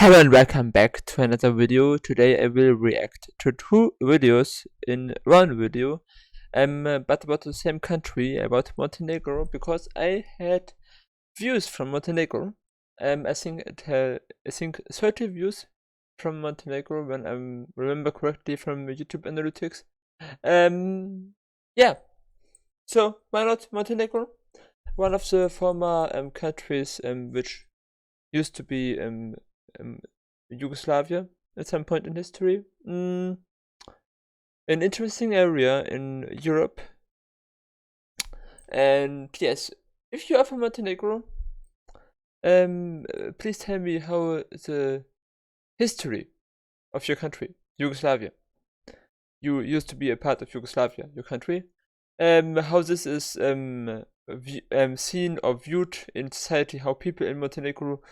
Hello and welcome back to another video. Today I will react to two videos in one video, but about the same country, about Montenegro, because I had views from Montenegro. I think it had 30 views from Montenegro when I remember correctly from YouTube analytics. Yeah. So why not Montenegro? One of the former countries which used to be Yugoslavia at some point in history. An interesting area in Europe. And yes, if you are from Montenegro, please tell me how the history of your country, Yugoslavia. You used to be a part of Yugoslavia, your country. How this is seen or viewed in society, how people in Montenegro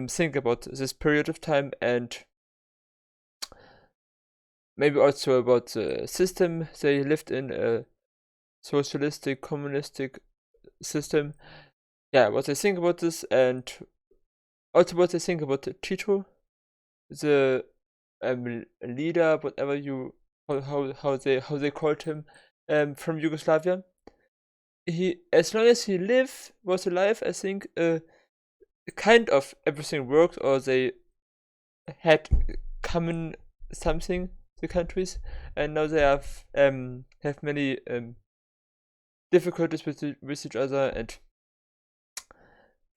think about this period of time, and maybe also about the system they lived in, a socialistic, communistic system. Yeah, what they think about this, and also what they think about Tito, the leader, whatever you how they called him, from Yugoslavia. He, as long as he was alive, I think kind of everything worked, or they had common something, the countries, and now they have many difficulties with each other, and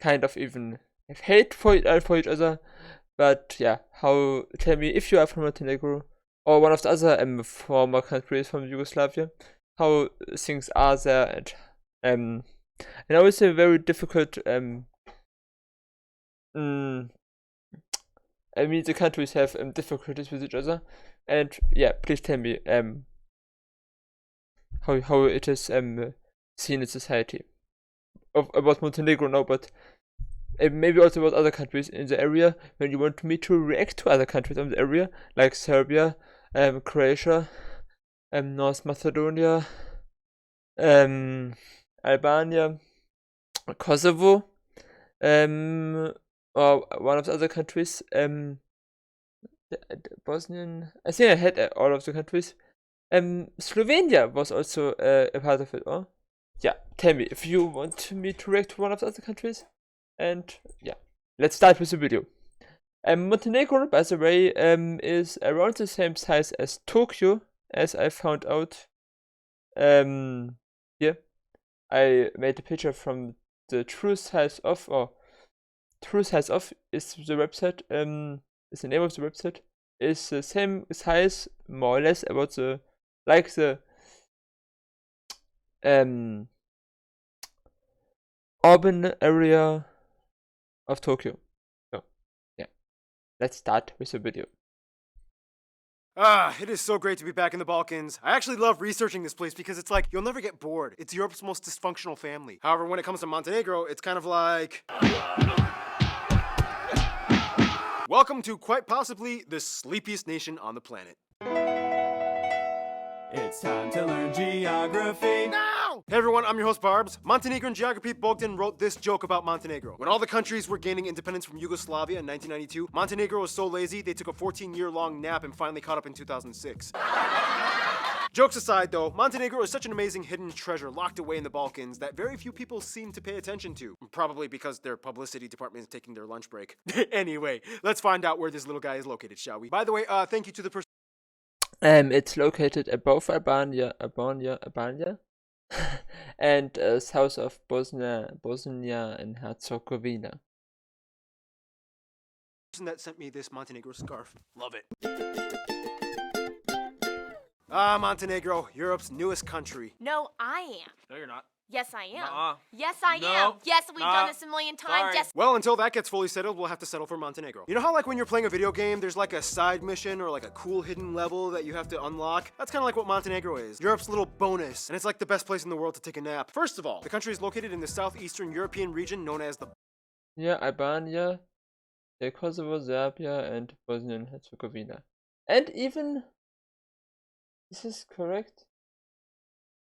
kind of even have hate for each other. But yeah, tell me, if you are from Montenegro or one of the other former countries from Yugoslavia, how things are there, and I know it's a very difficult I mean, the countries have difficulties with each other, and yeah, please tell me how it is seen in society about Montenegro now, but maybe also about other countries in the area. When you want me to react to other countries in the area, like Serbia, Croatia, North Macedonia, Albania, Kosovo, or one of the other countries, Bosnian. I think I had all of the countries. Slovenia was also a part of it. Or yeah, tell me if you want me to react to one of the other countries. And yeah, let's start with the video. Montenegro, by the way, is around the same size as Tokyo, as I found out. Here, I made a picture from the true size of, is the website. Is the name of the website. Is the same size, more or less, about the urban area of Tokyo. So yeah, let's start with the video. It is so great to be back in the Balkans. I actually love researching this place because it's like, you'll never get bored. It's Europe's most dysfunctional family. However, when it comes to Montenegro, it's kind of like... Welcome to quite possibly the sleepiest nation on the planet. It's time to learn geography. Now! Hey everyone, I'm your host Barbs. Montenegrin geography Bogdan wrote this joke about Montenegro. When all the countries were gaining independence from Yugoslavia in 1992, Montenegro was so lazy they took a 14-year-long nap and finally caught up in 2006. Jokes aside though, Montenegro is such an amazing hidden treasure locked away in the Balkans that very few people seem to pay attention to. Probably because their publicity department is taking their lunch break. Anyway, let's find out where this little guy is located, shall we? By the way, thank you to the person. It's located above Albania, and south of Bosnia and Herzegovina. That sent me this Montenegro scarf. Love it. Montenegro, Europe's newest country. No, I am. No, you're not. Yes, I am. Nuh-uh. Yes, I No. am. Yes, we've Nah. done this a million times. Sorry. Yes. Well, until that gets fully settled, we'll have to settle for Montenegro. You know how like when you're playing a video game, there's like a side mission or like a cool hidden level that you have to unlock? That's kind of like what Montenegro is. Europe's little bonus, and it's like the best place in the world to take a nap. First of all, the country is located in the southeastern European region known as the... Yeah, Albania, Kosovo, Serbia, and Bosnia and Herzegovina. And even... Is this correct?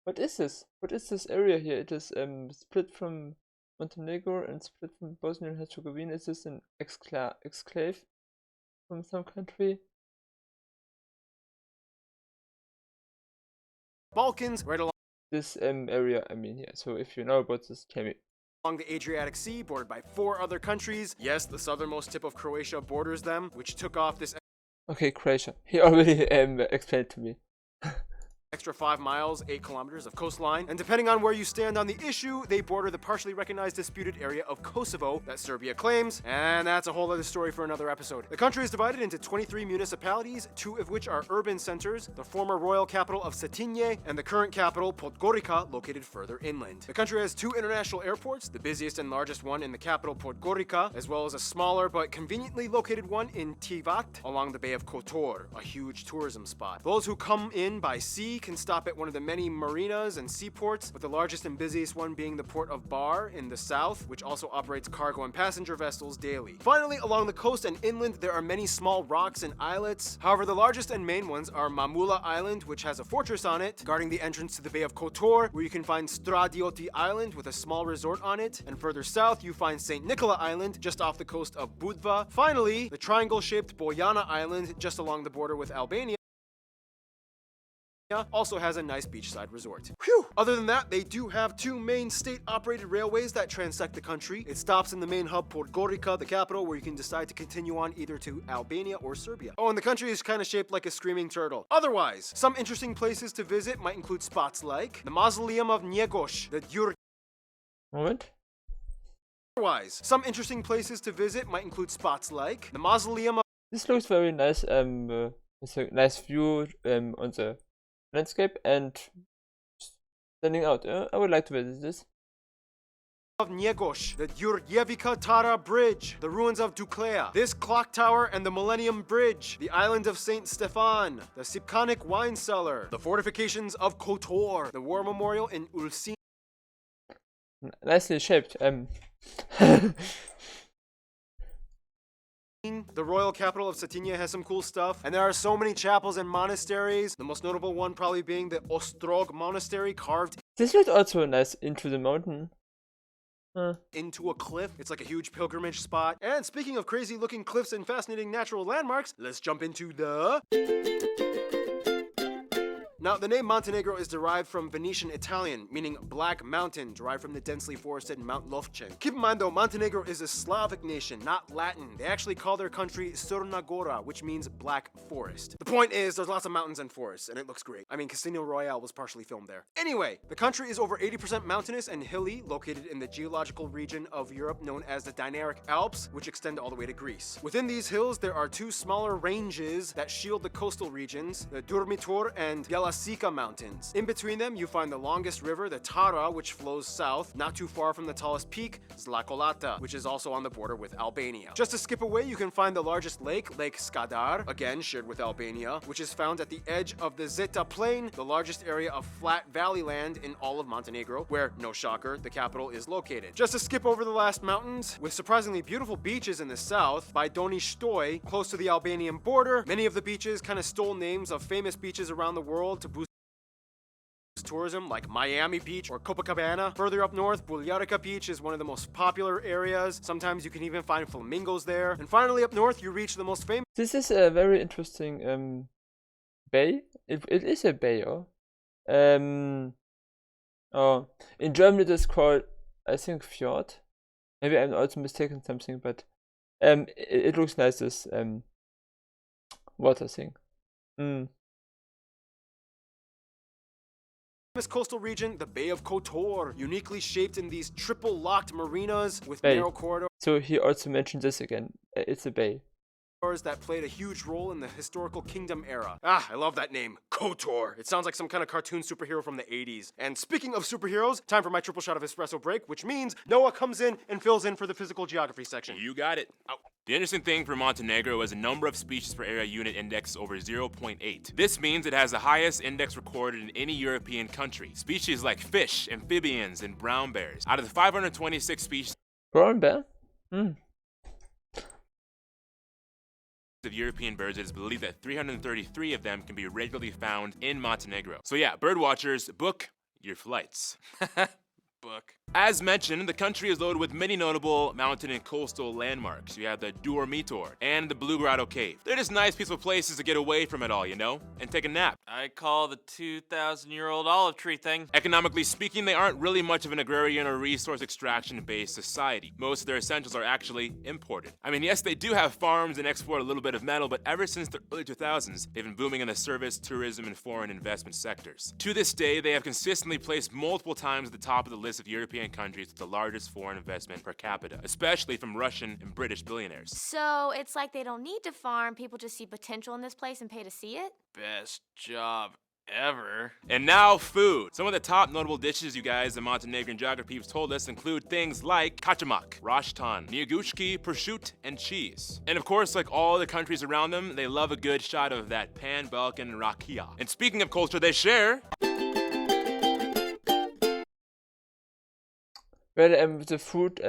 What is this? What is this area here? It is split from Montenegro and split from Bosnia and Herzegovina. Is this an exclave? from some country. Balkans, right This area, I mean, yeah. So if you know about this, tell me. along the Adriatic Sea, bordered by 4 other countries. Yes, the southernmost tip of Croatia borders them, which took off this Okay, Croatia. He already explained to me. extra 5 miles, 8 kilometers of coastline. And depending on where you stand on the issue, they border the partially recognized disputed area of Kosovo that Serbia claims. And that's a whole other story for another episode. The country is divided into 23 municipalities, 2 of which are urban centers, the former royal capital of Cetinje and the current capital, Podgorica, located further inland. The country has 2 international airports, the busiest and largest one in the capital, Podgorica, as well as a smaller but conveniently located one in Tivat along the Bay of Kotor, a huge tourism spot. Those who come in by sea can stop at one of the many marinas and seaports, with the largest and busiest one being the port of Bar in the south, which also operates cargo and passenger vessels daily. Finally, along the coast and inland, there are many small rocks and islets. However, the largest and main ones are Mamula Island, which has a fortress on it, guarding the entrance to the Bay of Kotor, where you can find Stradioti Island with a small resort on it, and further south you find St. Nicola Island, just off the coast of Budva. Finally, the triangle-shaped Bojana Island, just along the border with Albania, also has a nice beachside resort. Whew! Other than that, they do have 2 main state-operated railways that transect the country. It stops in the main hub Podgorica, the capital, where you can decide to continue on either to Albania or Serbia. Oh, and the country is kind of shaped like a screaming turtle. Otherwise, some interesting places to visit might include spots like the Mausoleum of Njegoš, the Djur. Moment. Otherwise, some interesting places to visit might include spots like the Mausoleum of This looks very nice. It's a nice view on the landscape and standing out. I would like to visit this. Njegoš, the Đurđevica Tara Bridge, the ruins of Duklea, this clock tower and the Millennium Bridge, the island of St. Stefan, the Sipkanik wine cellar, the fortifications of Kotor, the war memorial in Ulcinj. Nicely shaped. The royal capital of Cetinje has some cool stuff, and there are so many chapels and monasteries, the most notable one probably being the Ostrog Monastery, carved This looks also nice into the mountain. into a cliff. It's like a huge pilgrimage spot. And speaking of crazy looking cliffs and fascinating natural landmarks, let's jump into the... Now, the name Montenegro is derived from Venetian Italian, meaning black mountain, derived from the densely forested Mount Lovćen. Keep in mind though, Montenegro is a Slavic nation, not Latin. They actually call their country Crna Gora, which means black forest. The point is, there's lots of mountains and forests, and it looks great. I mean, Casino Royale was partially filmed there. Anyway, the country is over 80% mountainous and hilly, located in the geological region of Europe known as the Dinaric Alps, which extend all the way to Greece. Within these hills, there are 2 smaller ranges that shield the coastal regions, the Durmitor and Sika Mountains. In between them, you find the longest river, the Tara, which flows south, not too far from the tallest peak, Zlakolata, which is also on the border with Albania. Just a skip away, you can find the largest lake, Lake Skadar, again shared with Albania, which is found at the edge of the Zeta Plain, the largest area of flat valley land in all of Montenegro, where, no shocker, the capital is located. Just to skip over the last mountains, with surprisingly beautiful beaches in the south, by Donji Stoj, close to the Albanian border. Many of the beaches kind of stole names of famous beaches around the world to boost tourism, like Miami Beach or Copacabana. Further up north, Buljarica Beach is one of the most popular areas. Sometimes you can even find flamingos there. And finally up north, you reach the most famous... This is a very interesting bay. It is a bay, oh. Oh, in German it is called, I think, fjord. Maybe I'm also mistaken something, but it looks nice, this water thing. Coastal region, the Bay of Kotor, uniquely shaped in these triple locked marinas with Bay. narrow corridors So he also mentioned this again. It's a bay. that played a huge role in the historical kingdom era. Ah, I love that name, KOTOR. It sounds like some kind of cartoon superhero from the 80s. And speaking of superheroes, time for my triple shot of espresso break, which means Noah comes in and fills in for the physical geography section. You got it. The interesting thing for Montenegro is the number of species per area unit index over 0.8. This means it has the highest index recorded in any European country. Species like fish, amphibians, and brown bears. Out of the 526 species Brown bear? of European birds, it is believed that 333 of them can be regularly found in Montenegro. So yeah, bird watchers, book your flights. Book. As mentioned, the country is loaded with many notable mountain and coastal landmarks. You have the Durmitor and the Blue Grotto Cave. They're just nice, peaceful places to get away from it all, you know, and take a nap. I call the 2,000-year-old olive tree thing. Economically speaking, they aren't really much of an agrarian or resource extraction-based society. Most of their essentials are actually imported. I mean, yes, they do have farms and export a little bit of metal, but ever since the early 2000s, they've been booming in the service, tourism, and foreign investment sectors. To this day, they have consistently placed multiple times at the top of the list of European countries with the largest foreign investment per capita, especially from Russian and British billionaires. So it's like they don't need to farm, people just see potential in this place and pay to see it? Best job ever. And now food. Some of the top notable dishes you guys the Montenegrin geography peeps told us include things like kaçamak, rashtan, njegushki, prosciutto, and cheese. And of course, like all the countries around them, they love a good shot of that pan-Balkan rakia. And speaking of culture, they share... Well, the food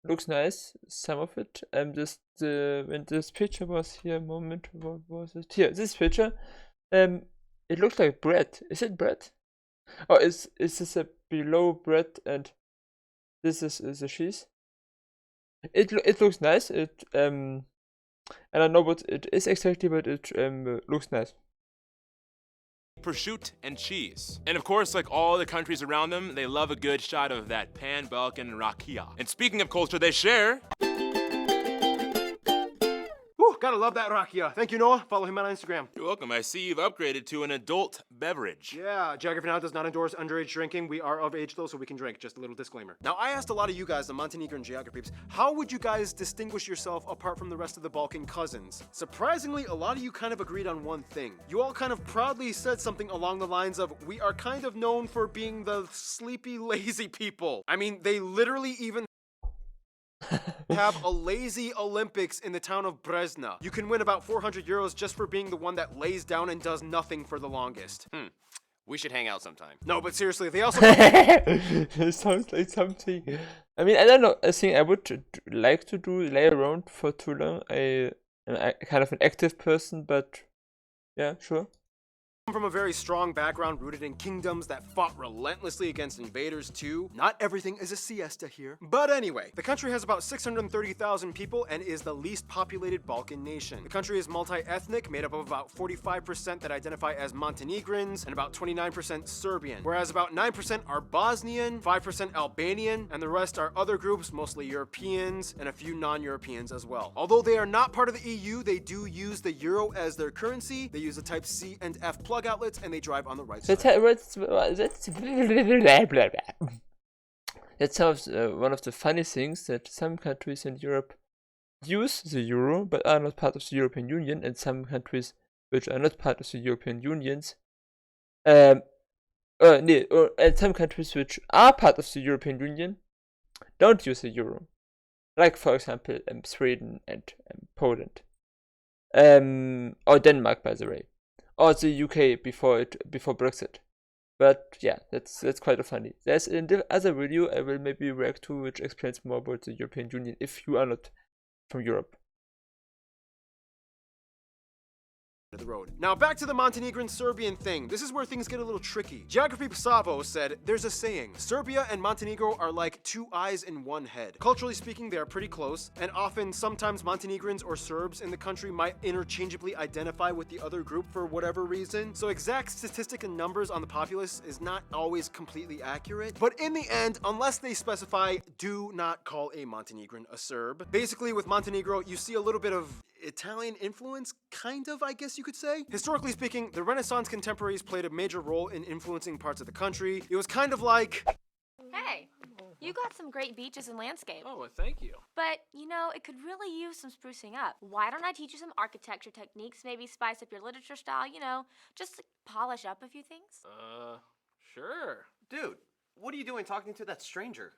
looks nice, some of it. When this picture was here, moment, what was it? Here, this picture, it looks like bread. Is it bread? Or is this a below bread and this is the cheese? It looks nice. I don't know what it is exactly, but it looks nice. Prosciutto, and cheese. And of course, like all the countries around them, they love a good shot of that pan-Balkan rakia. And speaking of culture, they share... Whew, gotta love that rakia. Thank you, Noah. Follow him on Instagram. You're welcome. I see you've upgraded to an adult beverage. Yeah, Geography Now does not endorse underage drinking. We are of age though, so we can drink. Just a little disclaimer. Now, I asked a lot of you guys, the Montenegrin geography peeps, how would you guys distinguish yourself apart from the rest of the Balkan cousins? Surprisingly, a lot of you kind of agreed on one thing. You all kind of proudly said something along the lines of, we are kind of known for being the sleepy, lazy people. I mean, they literally even have a lazy Olympics in the town of Brezna. You can win about 400 euros just for being the one that lays down and does nothing for the longest. We should hang out sometime. No, but seriously, they also... It sounds like something. I mean, I don't know. I think I would like to lay around for too long. I'm kind of an active person, but yeah, sure. From a very strong background rooted in kingdoms that fought relentlessly against invaders too. Not everything is a siesta here. But anyway, the country has about 630,000 people and is the least populated Balkan nation. The country is multi-ethnic, made up of about 45% that identify as Montenegrins and about 29% Serbian, whereas about 9% are Bosnian, 5% Albanian, and the rest are other groups, mostly Europeans, and a few non-Europeans as well. Although they are not part of the EU, they do use the euro as their currency. They use the type C and F plug outlets, and they drive on the right side. That's one of the funny things, that some countries in Europe use the euro but are not part of the European Union, and some countries which are not part of the European Unions, and some countries which are part of the European Union don't use the euro. Like, for example, Sweden and Poland, or Denmark, by the way. Or the UK before Brexit. But yeah, that's quite funny. There's in the other video I will maybe react to, which explains more about the European Union if you are not from Europe. The road. Now back to the Montenegrin Serbian thing. This is where things get a little tricky. Geography Savo said, there's a saying, Serbia and Montenegro are like two eyes in one head. Culturally speaking, they are pretty close, and often sometimes Montenegrins or Serbs in the country might interchangeably identify with the other group for whatever reason. So exact statistic and numbers on the populace is not always completely accurate. But in the end, unless they specify, do not call a Montenegrin a Serb. Basically, with Montenegro, you see a little bit of Italian influence, kind of, I guess you could say. Historically speaking, the Renaissance contemporaries played a major role in influencing parts of the country. It was kind of like... Hey, you got some great beaches and landscape. Oh, well, thank you. But, you know, it could really use some sprucing up. Why don't I teach you some architecture techniques, maybe spice up your literature style, you know, just polish up a few things? Sure. Dude, what are you doing talking to that stranger?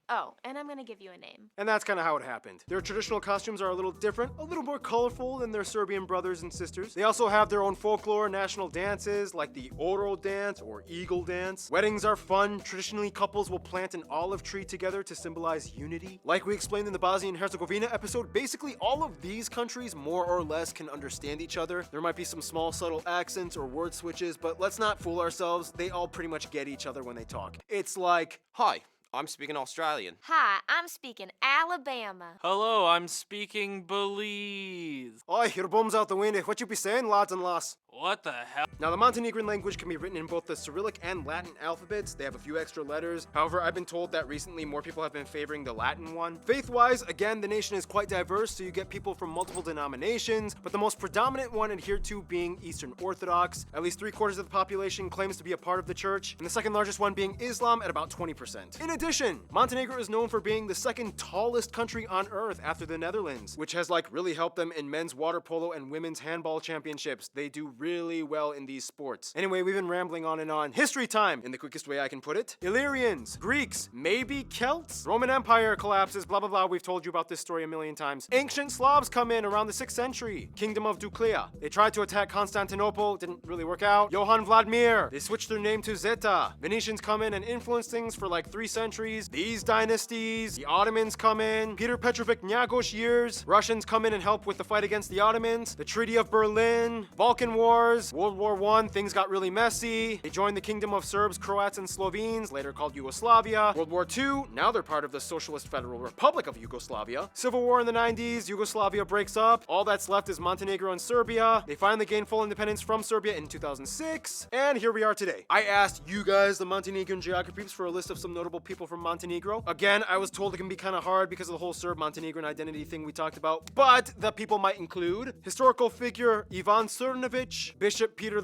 Oh, and I'm gonna give you a name. And that's kind of how it happened. Their traditional costumes are a little different, a little more colorful than their Serbian brothers and sisters. They also have their own folklore national dances like the Oro dance or Eagle dance. Weddings are fun. Traditionally, couples will plant an olive tree together to symbolize unity. Like we explained in the Bosnia and Herzegovina episode, basically all of these countries more or less can understand each other. There might be some small subtle accents or word switches, but let's not fool ourselves. They all pretty much get each other when they talk. It's like, Hi, I'm speaking Australian. Hi, I'm speaking Alabama. Hello, I'm speaking Belize. oi, your bum's out the window. What you be saying, lads and lass? What the hell? Now, the Montenegrin language can be written in both the Cyrillic and Latin alphabets. They have a few extra letters. However, I've been told that recently more people have been favoring the Latin one. Faith-wise, again, the nation is quite diverse, so you get people from multiple denominations, but the most predominant one adhered to being Eastern Orthodox. At least 3/4 of the population claims to be a part of the church, and the second largest one being Islam at about 20%. In addition, Montenegro is known for being the second tallest country on earth after the Netherlands, which has really helped them in men's water polo and women's handball championships. They do really well in these sports. Anyway, we've been rambling on and on. History time, in the quickest way I can put it. Illyrians, Greeks, maybe Celts? Roman Empire collapses, blah blah blah. We've told you about this story a million times. Ancient Slavs come in around the 6th century. Kingdom of Duklea. They tried to attack Constantinople, didn't really work out. Johann Vladimir. They switched their name to Zeta. Venetians come in and influence things for 3 centuries. These dynasties. The Ottomans come in. Peter Petrovic Nyagosh years. Russians come in and help with the fight against the Ottomans. The Treaty of Berlin. Balkan Wars. World War I, things got really messy. They joined the Kingdom of Serbs, Croats, and Slovenes, later called Yugoslavia. World War II, now they're part of the Socialist Federal Republic of Yugoslavia. Civil War in the 90s, Yugoslavia breaks up. All that's left is Montenegro and Serbia. They finally gained full independence from Serbia in 2006. And here we are today. I asked you guys, the Montenegrin geographies, for a list of some notable people from Montenegro. Again, I was told it can be kind of hard because of the whole Serb-Montenegrin identity thing we talked about, but the people might include historical figure Ivan Crnović, Bishop Peter I,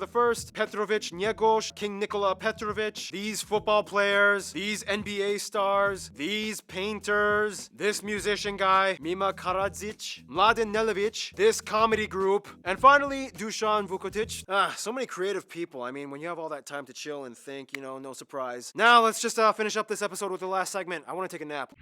Petrovic Njegoš, King Nikola Petrovic, these football players, these NBA stars, these painters, this musician guy, Mima Karadzic, Mladen Nelevic, this comedy group, and finally, Dusan Vukotic. So many creative people. I mean, when you have all that time to chill and think, no surprise. Now, let's just finish up this episode with the last segment. I want to take a nap.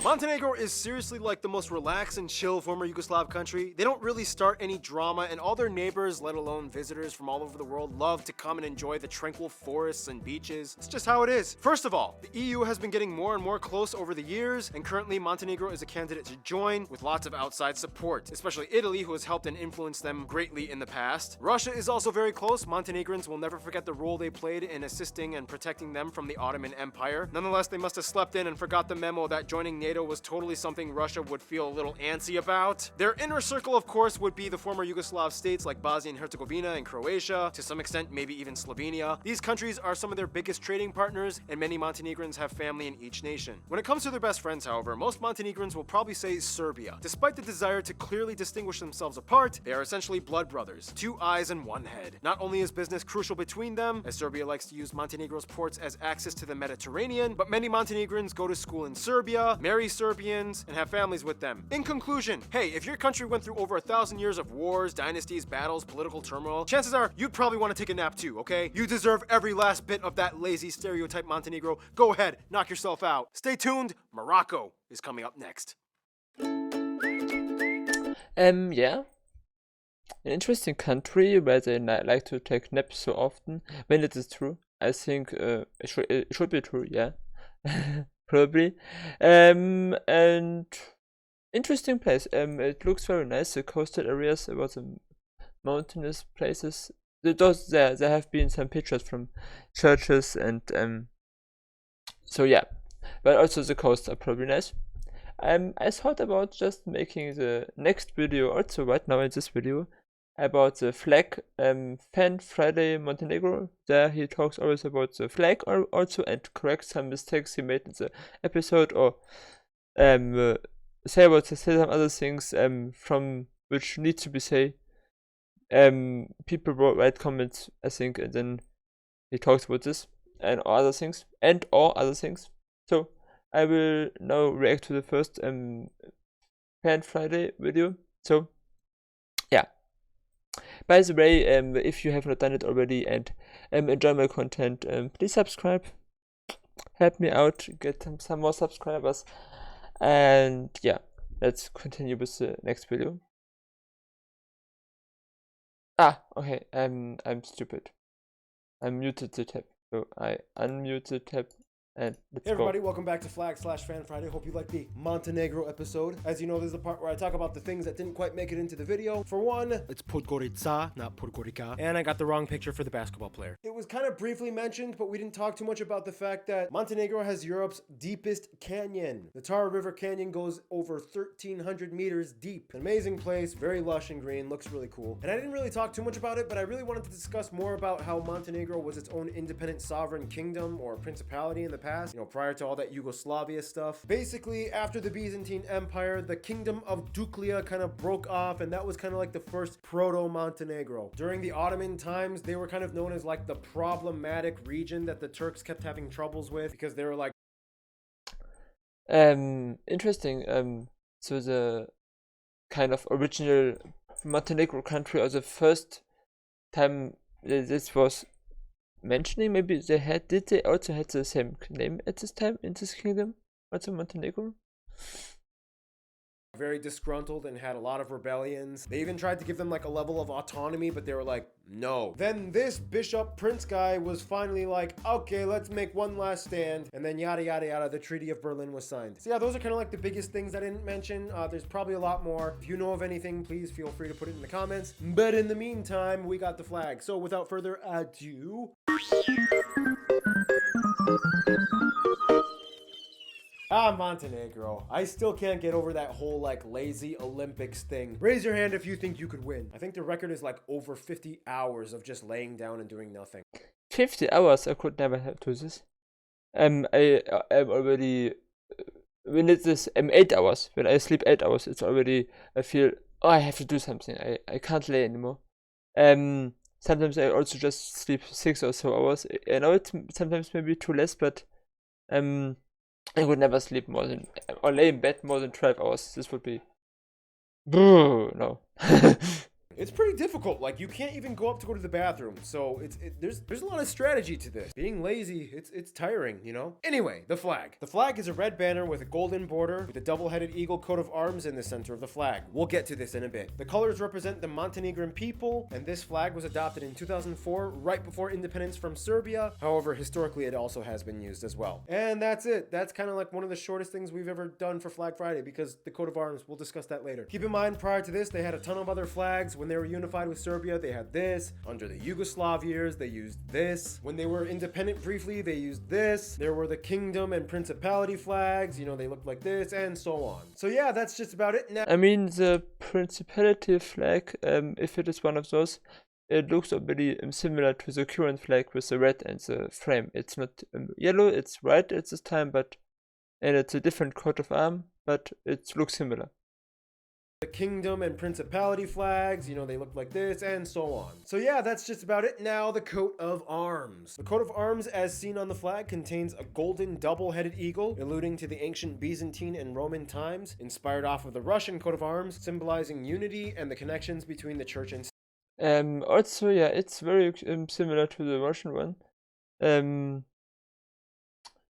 Montenegro is seriously the most relaxed and chill former Yugoslav country. They don't really start any drama, and all their neighbors, let alone visitors from all over the world, love to come and enjoy the tranquil forests and beaches. It's just how it is. First of all, the EU has been getting more and more close over the years, and currently Montenegro is a candidate to join with lots of outside support, especially Italy, who has helped and influenced them greatly in the past. Russia is also very close. Montenegrins will never forget the role they played in assisting and protecting them from the Ottoman Empire. Nonetheless, they must have slept in and forgot the memo that joining NATO was totally something Russia would feel a little antsy about. Their inner circle, of course, would be the former Yugoslav states like Bosnia and Herzegovina and Croatia, to some extent maybe even Slovenia. These countries are some of their biggest trading partners, and many Montenegrins have family in each nation. When it comes to their best friends, however, most Montenegrins will probably say Serbia. Despite the desire to clearly distinguish themselves apart, they are essentially blood brothers, 2 eyes and 1 head. Not only is business crucial between them, as Serbia likes to use Montenegro's ports as access to the Mediterranean, but many Montenegrins go to school in Serbia, marry Serbians, and have families with them. In conclusion, hey, if your country went through over 1,000 years of wars, dynasties, battles, political turmoil, chances are you'd probably want to take a nap too, okay? You deserve every last bit of that lazy stereotype Montenegro. Go ahead, knock yourself out. Stay tuned, Morocco is coming up next. Yeah. An interesting country where they like to take naps so often. When it is true, I think it should be true, yeah. Probably. And interesting place. It looks very nice. The coastal areas, about the mountainous places. There have been some pictures from churches and so yeah. But also the coasts are probably nice. I thought about just making the next video also right now in this video about the flag, Fan Friday Montenegro. There he talks always about the flag also and corrects some mistakes he made in the episode, or say some other things from which need to be said. People write comments, I think, and then he talks about this and other things. So I will now react to the first Fan Friday video. So yeah. By the way, if you have not done it already and enjoy my content, please subscribe. help me out, get some more subscribers. And yeah, let's continue with the next video. Okay, I'm stupid. I muted the tab. So I unmute the tab and let's Hey everybody, go. welcome back to Flag/Fan Friday. Hope you liked the Montenegro episode. As you know, this is the part where I talk about the things that didn't quite make it into the video. For one, it's Podgorica, not Podgorica. And I got the wrong picture for the basketball player. It was kind of briefly mentioned, but we didn't talk too much about the fact that Montenegro has Europe's deepest canyon. The Tara River Canyon goes over 1,300 meters deep. An amazing place, very lush and green, looks really cool. And I didn't really talk too much about it, but I really wanted to discuss more about how Montenegro was its own independent sovereign kingdom or principality in the past, prior to all that Yugoslavia stuff. Basically, after the Byzantine Empire, the kingdom of Duklia kind of broke off, and that was kind of like the first proto-Montenegro. During the Ottoman times, they were kind of known as like the problematic region that the Turks kept having troubles with because they were like... Interesting. So the kind of original Montenegro country, or the first time this was mentioning, maybe did they also had the same name at this time in this kingdom, also Montenegro? Very disgruntled and had a lot of rebellions. They even tried to give them like a level of autonomy, but they were like, no. Then this bishop prince guy was finally like, okay, let's make one last stand. And then yada yada yada, the Treaty of Berlin was signed. So yeah, those are kind of like the biggest things I didn't mention. There's probably a lot more. If you know of anything, please feel free to put it in the comments. But in the meantime, we got the flag. So without further ado... Montenegro. I still can't get over that whole like lazy Olympics thing. Raise your hand if you think you could win. I think the record is like over 50 hours of just laying down and doing nothing. 50 hours? I could never have do this. I'm already when it's this 8 hours. When I sleep 8 hours, it's already I feel I have to do something. I can't lay anymore. Sometimes I also just sleep 6 or so hours. I know it's sometimes maybe too less, but I would never sleep more than or lay in bed more than 12 hours. This would be no. It's pretty difficult. Like, you can't even go up to go to the bathroom. So there's a lot of strategy to this. Being lazy, it's tiring, you know? Anyway, the flag. The flag is a red banner with a golden border with a double-headed eagle coat of arms in the center of the flag. We'll get to this in a bit. The colors represent the Montenegrin people, and this flag was adopted in 2004, right before independence from Serbia. However, historically, it also has been used as well. And that's it. That's kind of like one of the shortest things we've ever done for Flag Friday, because the coat of arms, we'll discuss that later. Keep in mind, prior to this, they had a ton of other flags. When they were unified with Serbia, they had this. Under the Yugoslav years, they used this. When they were independent briefly, they used this. There were the kingdom and principality flags, they looked like this, and so on. So yeah, that's just about it. Now, I mean, the principality flag, if it is one of those, it looks already similar to the current flag with the red and the frame. It's not yellow, it's white at this time, and it's a different coat of arms, but it looks similar. The kingdom and principality flags, they look like this, and so on. So yeah, that's just about it. Now, the coat of arms. The coat of arms, as seen on the flag, contains a golden double-headed eagle, alluding to the ancient Byzantine and Roman times, inspired off of the Russian coat of arms, symbolizing unity and the connections between the church and state. Also, yeah, it's very similar to the Russian one.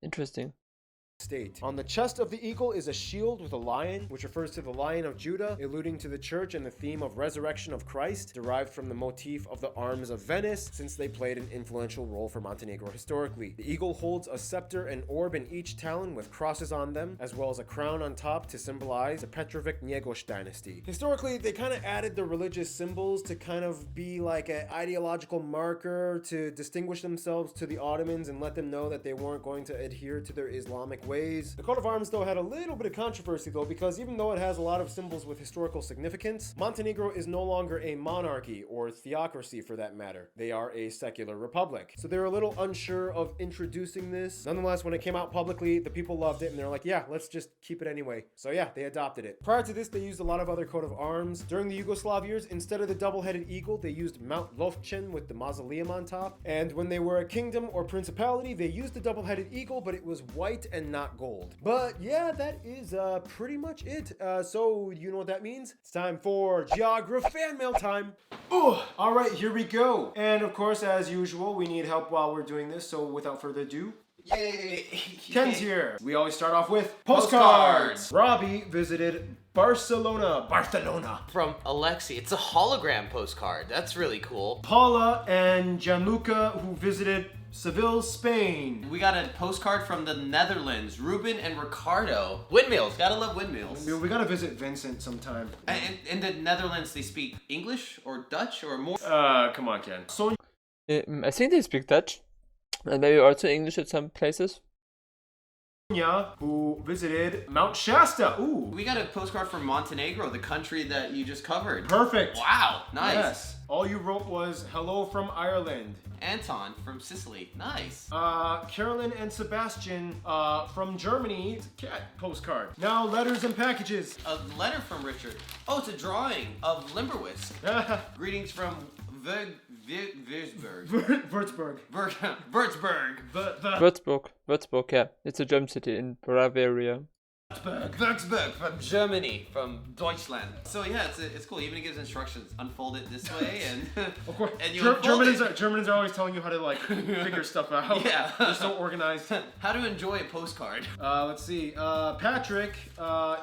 Interesting. On the chest of the eagle is a shield with a lion, which refers to the Lion of Judah, alluding to the church and the theme of resurrection of Christ, derived from the motif of the arms of Venice, since they played an influential role for Montenegro historically. The eagle holds a scepter and orb in each talon with crosses on them, as well as a crown on top to symbolize the Petrovic-Njegoš dynasty. Historically, they kind of added the religious symbols to kind of be like an ideological marker to distinguish themselves to the Ottomans and let them know that they weren't going to adhere to their Islamic ways. The coat of arms, though, had a little bit of controversy, though, because even though it has a lot of symbols with historical significance, Montenegro is no longer a monarchy, or theocracy for that matter. They are a secular republic. So they're a little unsure of introducing this. Nonetheless, when it came out publicly, the people loved it, and they're like, yeah, let's just keep it anyway. So yeah, they adopted it. Prior to this, they used a lot of other coat of arms. During the Yugoslav years, instead of the double-headed eagle, they used Mount Lovćen with the mausoleum on top. And when they were a kingdom or principality, they used the double-headed eagle, but it was white and not gold. But yeah, that is pretty much it. So you know what that means? It's time for Geography fan mail time. All right, here we go. And of course, as usual, we need help while we're doing this. So without further ado, Yay! Ken's here. We always start off with Postcards. postcards. Robbie visited Barcelona. From Alexi. It's a hologram postcard. That's really cool. Paula and Gianluca, who visited Seville, Spain. We got a postcard from the Netherlands. Ruben and Ricardo. Windmills. Gotta love windmills. We gotta visit Vincent sometime. And in the Netherlands, they speak English or Dutch or more. Come on, Ken. Sonia, I think they speak Dutch, and maybe also English at some places. who visited Mount Shasta. Ooh, We got a postcard from Montenegro, the country that you just covered. perfect. Wow, nice. Yes. All you wrote was hello from Ireland. Anton from Sicily. Nice. Carolyn and Sebastian from Germany. It's a cat postcard. Now letters and packages. A letter from Richard. Oh, it's a drawing of Limberwisk. Greetings from Würzburg. Würzburg. Würzburg. Würzburg, yeah. It's a German city in Bavaria. Würzburg from Germany, from Deutschland. So yeah, it's cool. Even it gives instructions. Unfold it this way, and Of course, and you Germans are always telling you how to like figure stuff out. Yeah. They're so organized. How to enjoy a postcard. Let's see. Patrick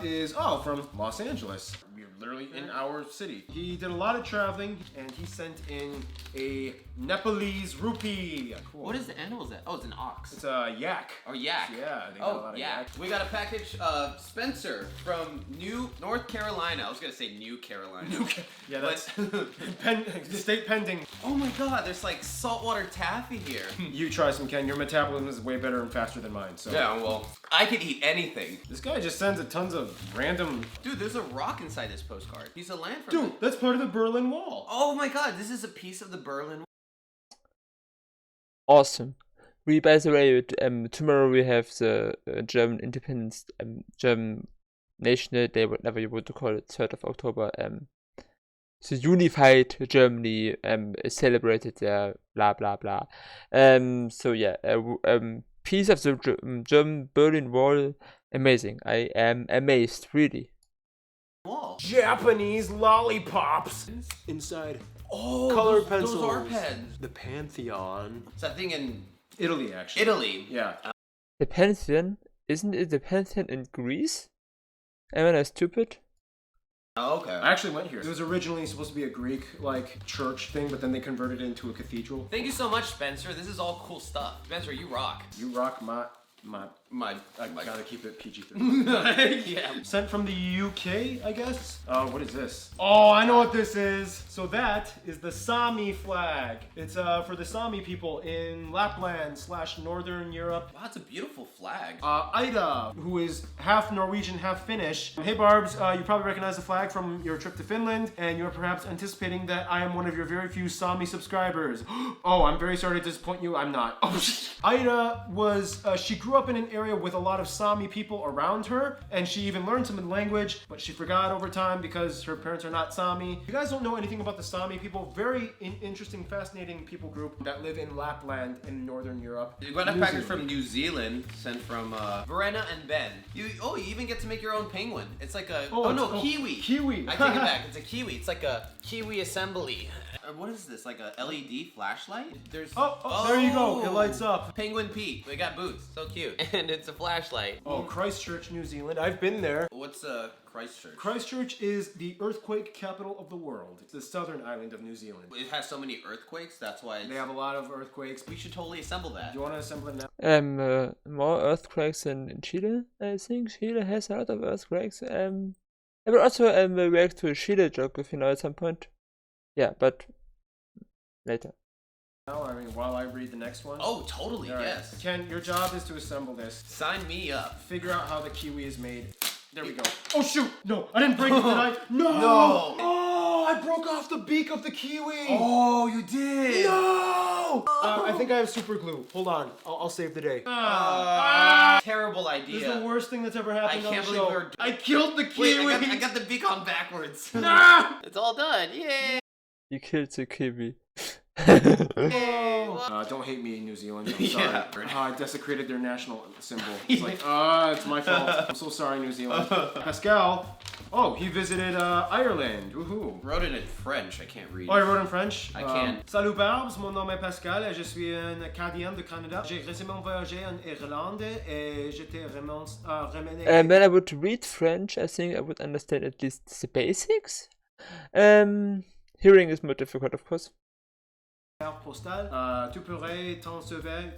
is from Los Angeles. We're literally in our city. He did a lot of traveling, and he sent in a Nepalese rupee. Cool. What is the animal? Is that? Oh, it's an ox. It's a yak. Or yak. Yeah, they got a lot Oh, of yak. We got a package of Spencer from North Carolina. I was gonna say New Carolina. Yeah, that's state pending. Oh my God, there's like saltwater taffy here. You try some, Ken. Your metabolism is way better and faster than mine. So Yeah, well, I could eat anything. this guy just sends a tons of random. Dude, there's a rock inside this postcard. Piece of land from Dude, that's part of the Berlin Wall. Oh my God, this is a piece of the Berlin. Awesome. By the way, tomorrow we have the German Independence, German National Day, whatever you want to call it, 3rd of October. The unified Germany is celebrated there, blah blah blah. So yeah, piece of the German Berlin Wall, amazing. I am amazed, really. Wall. Japanese lollipops inside. Oh, Colored those are pencils. pens. The Pantheon. It's that thing in Italy, actually. Italy. Yeah. The Pantheon, isn't it the Pantheon in Greece? Am I stupid? Oh, okay. I actually went here. It was originally supposed to be a Greek like church thing, but then they converted it into a cathedral. Thank you so much, Spencer. This is all cool stuff. Spencer, you rock. You rock my. I gotta keep it PG-13. Yeah. Sent from the UK, I guess. What is this? Oh, I know what this is. So that is the Sami flag. It's for the Sami people in Lapland / Northern Europe. Wow, it's a beautiful flag. Ida, who is half Norwegian, half Finnish. Hey Barbs, you probably recognize the flag from your trip to Finland, and you're perhaps anticipating that I am one of your very few Sami subscribers. Oh, I'm very sorry to disappoint you. I'm not. Ida was, she grew up in an area with a lot of Sami people around her, and she even learned some of the language, but she forgot over time because her parents are not Sami. If you guys don't know anything about the Sami people, very interesting, fascinating people group that live in Lapland in Northern Europe. You got a New package Zealand. from New Zealand, sent from Verena and Ben. You even get to make your own penguin. It's like a kiwi. Kiwi. I take it back. It's a kiwi. It's like a kiwi assembly. What is this? Like a LED flashlight? There's there you go. It lights up. Penguin Pete. We got boots. So cute. And it's a flashlight. Oh, Christchurch, New Zealand. I've been there. What's Christchurch? Christchurch is the earthquake capital of the world. It's the southern island of New Zealand. It has so many earthquakes. That's why They have a lot of earthquakes. we should totally assemble that. Do you want to assemble it now? More earthquakes than in Chile. I think Chile has a lot of earthquakes. I will also react to a Chile joke if you know at some point. Yeah, but later. Now, I mean, while I read the next one. Oh, totally. All right. Yes. Ken, your job is to assemble this. Sign me up. Figure out how the kiwi is made. There we go. Oh shoot! No, I didn't break it, did I? No! No! Oh, I broke off the beak of the kiwi! Oh, you did. No! I think I have super glue. Hold on, I'll save the day. Terrible idea. This is the worst thing that's ever happened on can't the believe show. we're- I killed the kiwi! Wait, I got the beak on backwards. Ah! It's all done. Yay! You killed the kiwi. Don't hate me, New Zealand. I'm Yeah. sorry. I desecrated their national symbol. It's like, it's my fault. I'm so sorry, New Zealand. Pascal. Oh, he visited Ireland. Woohoo. Wrote it in French. I can't read. Oh, I wrote in French. I can. Salut Barbs, mon nom est Pascal et je suis un Canadien de Canada. J'ai récemment voyagé en Irlande et j'étais ramené. When I would read French, I think I would understand at least the basics. Hearing is more difficult, of course. Carte postale. Tu pourrais t'en servir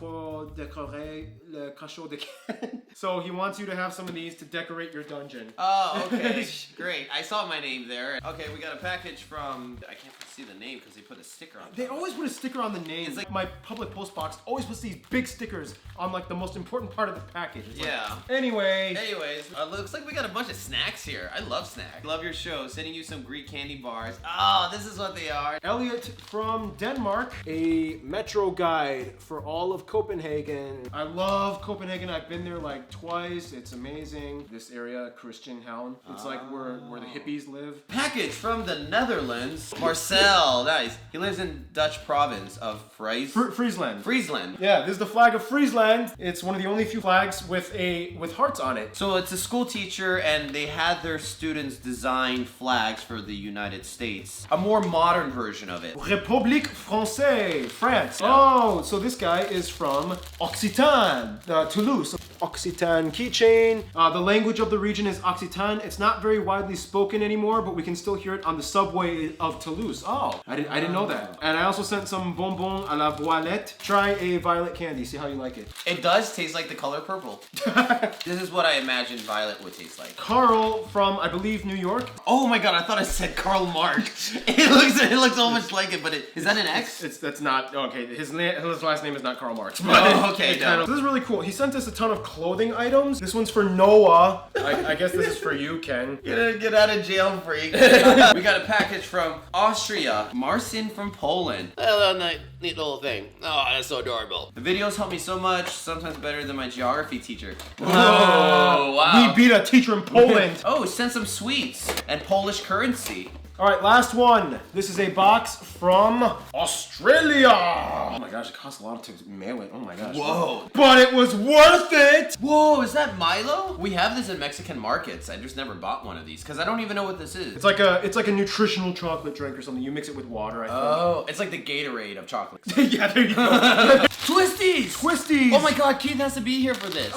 pour décorer le cachot de Ken. So he wants you to have some of these to decorate your dungeon. Oh, okay. Great. I saw my name there. Okay, we got a package from... I can't see the name because they put a sticker on They top. always put a sticker on the name. It's like my public post box always puts these big stickers on like the most important part of the package. It's like, Yeah. anyway. Anyways, looks like we got a bunch of snacks here. I love snacks. Love your show. Sending you some Greek candy bars. Oh, this is what they are. Elliot from Denmark, a metro guide for all of Copenhagen. I love Copenhagen. I've been there like twice. It's amazing. This area, Christiantown. It's like where the hippies live. Package from the Netherlands. Marcel, nice. He lives in Dutch province of Friesland. Friesland. Yeah, this is the flag of Friesland. It's one of the only few flags with hearts on it. So it's a school teacher and they had their students design flags for the United States. A more modern version of it. République Française, France. Oh, so this guy is from Occitan, Toulouse. Occitan keychain. The language of the region is Occitan. It's not very widely spoken anymore, but we can still hear it on the subway of Toulouse. Oh, I didn't know that. And I also sent some bonbons à la voilette. Try a violet candy. See how you like it. It does taste like the color purple. This is what I imagined violet would taste like. Carl from, I believe, New York. Oh my god, I thought I said Karl Marx. It looks so much like it, but is that an X? That's not okay. His last name is not Karl Marx. Oh, okay, So this is really cool. He sent us a ton of clothing items. This one's for Noah. I guess this is for you, Ken. Get out of jail free. We got a package from Austria. Marcin from Poland. Hello, neat little thing. Oh, that's so adorable. The videos help me so much, sometimes better than my geography teacher. Oh, wow. We beat a teacher in Poland. Oh, send some sweets and Polish currency. All right, last one. This is a box from Australia. Oh my gosh, it costs a lot to mail it. Oh my gosh. Whoa. But it was worth it. Whoa, is that Milo? We have this in Mexican markets. I just never bought one of these because I don't even know what this is. It's like a nutritional chocolate drink or something. You mix it with water, I think. Oh, it's like the Gatorade of chocolate. Yeah, there you go. Twisties! Twisties. Oh my god, Keith has to be here for this.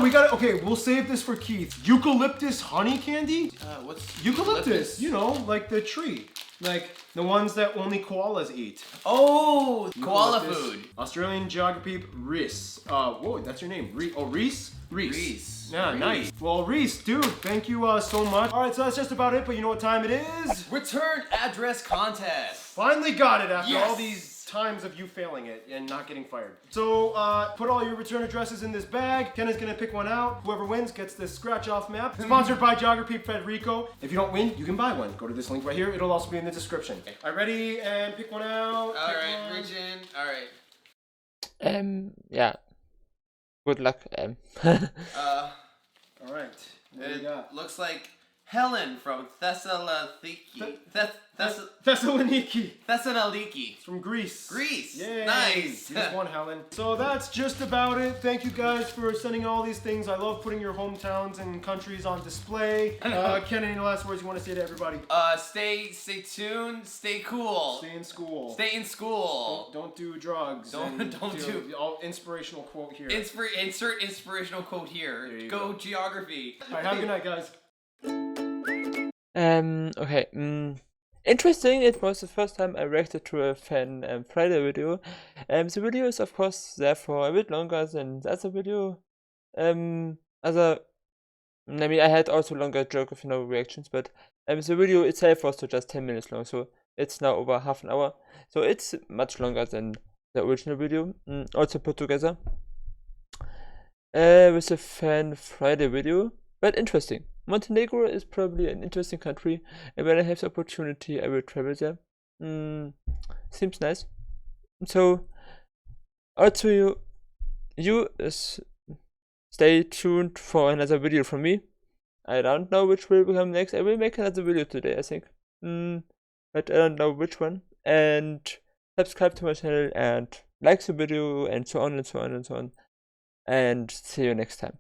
We got it. Okay, we'll save this for Keith. Eucalyptus honey candy? What's Eucalyptus. You know, like the tree. Like the ones that only koalas eat. Oh, koala Eucalyptus. food. Australian geography, Reese. Whoa, that's your name. Reese? Reese. Yeah, Reese. nice. Well, Reese, dude, thank you so much. All right, so that's just about it, but you know what time it is? Return address contest. Finally got it after Yes. all these times of you failing it and not getting fired. So, put all your return addresses in this bag. Ken is gonna pick one out. Whoever wins gets this scratch-off map. Sponsored by Geography Federico. If you don't win, you can buy one. Go to this link right here. It'll also be in the description. All right, ready? And pick one out. All Pick right, one. reach in. All right. Yeah. Good luck. All right. What do we It got? looks like Helen from Thessaloniki. Thessaloniki. Thessaloniki. From Greece. Greece. Yay. Nice. You just won, Helen. So that's just about it. Thank you guys for sending all these things. I love putting your hometowns and countries on display. Ken, any last words you want to say to everybody? Stay tuned. Stay cool. Stay in school. Stay in school. Don't do drugs. Don't do- all inspirational quote here. Insert inspirational quote here. There you Go go. geography. All right, have a good night, guys. Okay. Interesting. It was the first time I reacted to a Fan Friday video. The video is of course therefore a bit longer than the other video. I mean, I had also longer geography reactions, but the video itself was just 10 minutes long, so it's now over half an hour. So it's much longer than the original video. Also put together with the Fan Friday video, but interesting. Montenegro is probably an interesting country, and when I have the opportunity, I will travel there. Seems nice. So, also you stay tuned for another video from me. I don't know which will become next. I will make another video today, I think. But I don't know which one. And subscribe to my channel and like the video and so on and so on and so on. And see you next time.